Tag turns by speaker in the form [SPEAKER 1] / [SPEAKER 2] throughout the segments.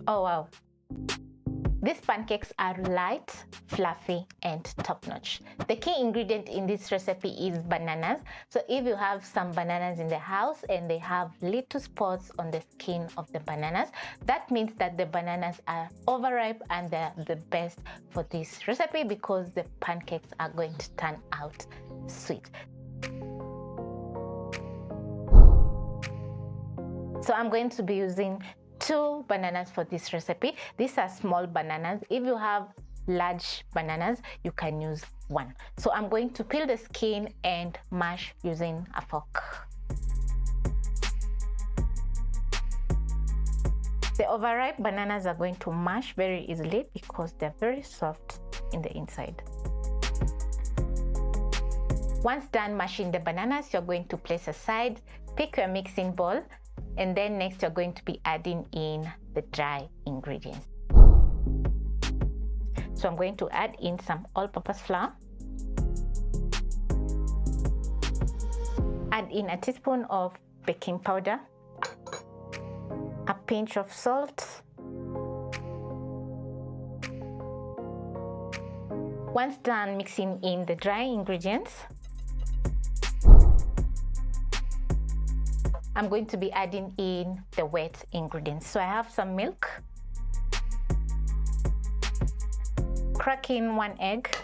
[SPEAKER 1] Oh wow. These pancakes are light, fluffy, and top-notch. The key ingredient in this recipe is bananas. So if you have some bananas in the house and they have little spots on the skin of the bananas, that means that the bananas are overripe and they're the best for this recipe because the pancakes are going to turn out sweet. So I'm going to be using 2 bananas for this recipe. These are small bananas. If you have large bananas, you can use 1. So I'm going to peel the skin and mash using a fork. The overripe bananas are going to mash very easily because they're very soft in the inside. Once done mashing the bananas, you're going to place aside, pick your mixing bowl, and then next you're going to be adding in the dry ingredients. So I'm going to add in some all-purpose flour, add in a teaspoon of baking powder, a pinch of salt. Once done mixing in the dry ingredients, I'm going to be adding in the wet ingredients. So I have some milk, crack in 1 egg,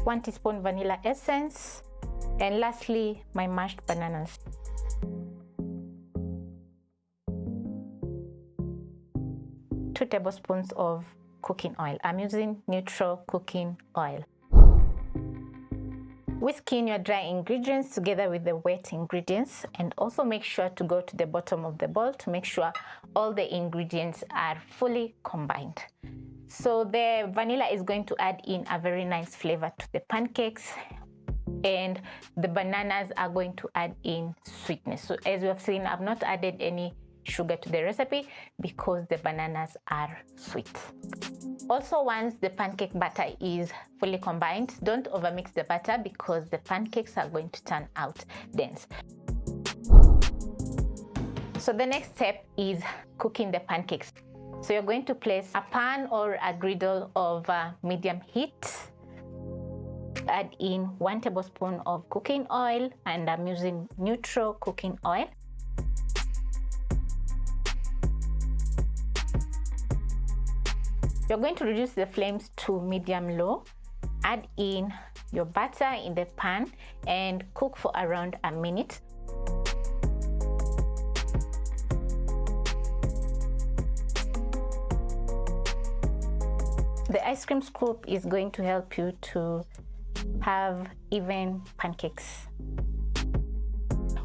[SPEAKER 1] one teaspoon vanilla essence, and lastly my mashed bananas. Two tablespoons of cooking oil. I'm using neutral cooking oil. Whisk in your dry ingredients together with the wet ingredients, and also make sure to go to the bottom of the bowl to make sure all the ingredients are fully combined. So the vanilla is going to add in a very nice flavor to the pancakes, and the bananas are going to add in sweetness. So as you have seen, I've not added any sugar to the recipe because the bananas are sweet. Also, once the pancake batter is fully combined, don't overmix the batter because the pancakes are going to turn out dense. So the next step is cooking the pancakes. So you're going to place a pan or a griddle of medium heat. Add in 1 tablespoon of cooking oil, and I'm using neutral cooking oil. You're going to reduce the flames to medium-low, add in your butter in the pan, and cook for around a minute. The ice cream scoop is going to help you to have even pancakes.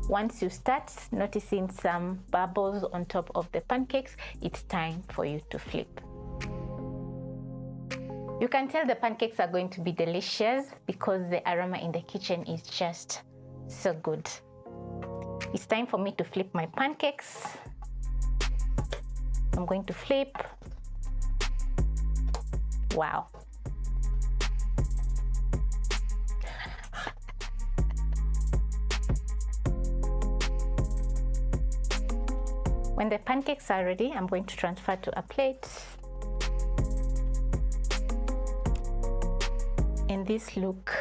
[SPEAKER 1] Once you start noticing some bubbles on top of the pancakes, it's time for you to flip. You can tell the pancakes are going to be delicious because the aroma in the kitchen is just so good. It's time for me to flip my pancakes. I'm going to flip. Wow. When the pancakes are ready, I'm going to transfer to a plate. And these look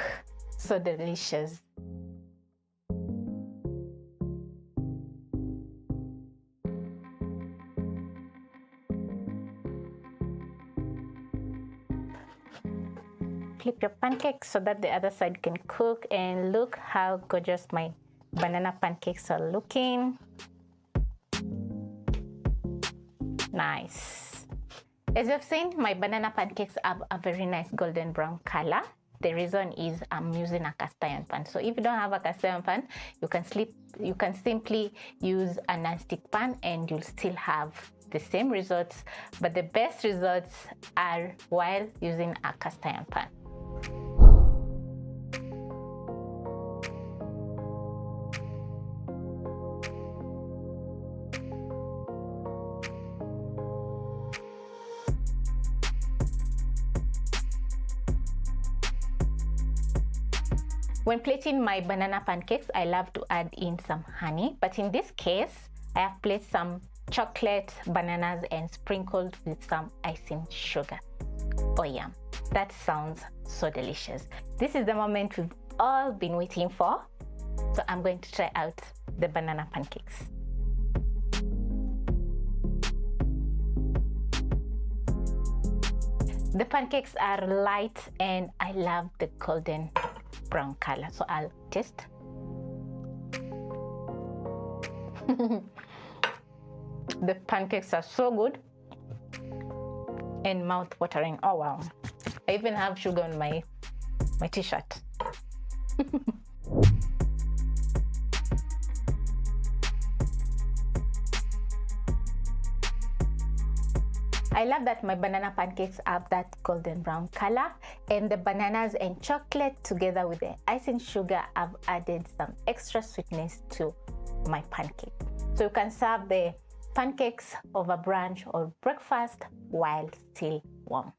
[SPEAKER 1] so delicious. Flip your pancakes so that the other side can cook, and look how gorgeous my banana pancakes are looking. Nice. As you've seen, my banana pancakes have a very nice golden brown color. The reason is I'm using a cast iron pan. So if you don't have a cast iron pan, you can simply use a non-stick pan and you'll still have the same results, but the best results are while using a cast iron pan. When plating my banana pancakes, I love to add in some honey, but in this case, I have placed some chocolate, bananas, and sprinkled with some icing sugar. Oh yum, that sounds so delicious. This is the moment we've all been waiting for. So I'm going to try out the banana pancakes. The pancakes are light and I love the golden brown color, so I'll taste. The pancakes are so good and mouth-watering. Oh wow, I even have sugar on my t-shirt. I love that my banana pancakes have that golden brown color, and the bananas and chocolate together with the icing sugar have added some extra sweetness to my pancake. So you can serve the pancakes over brunch or breakfast while still warm.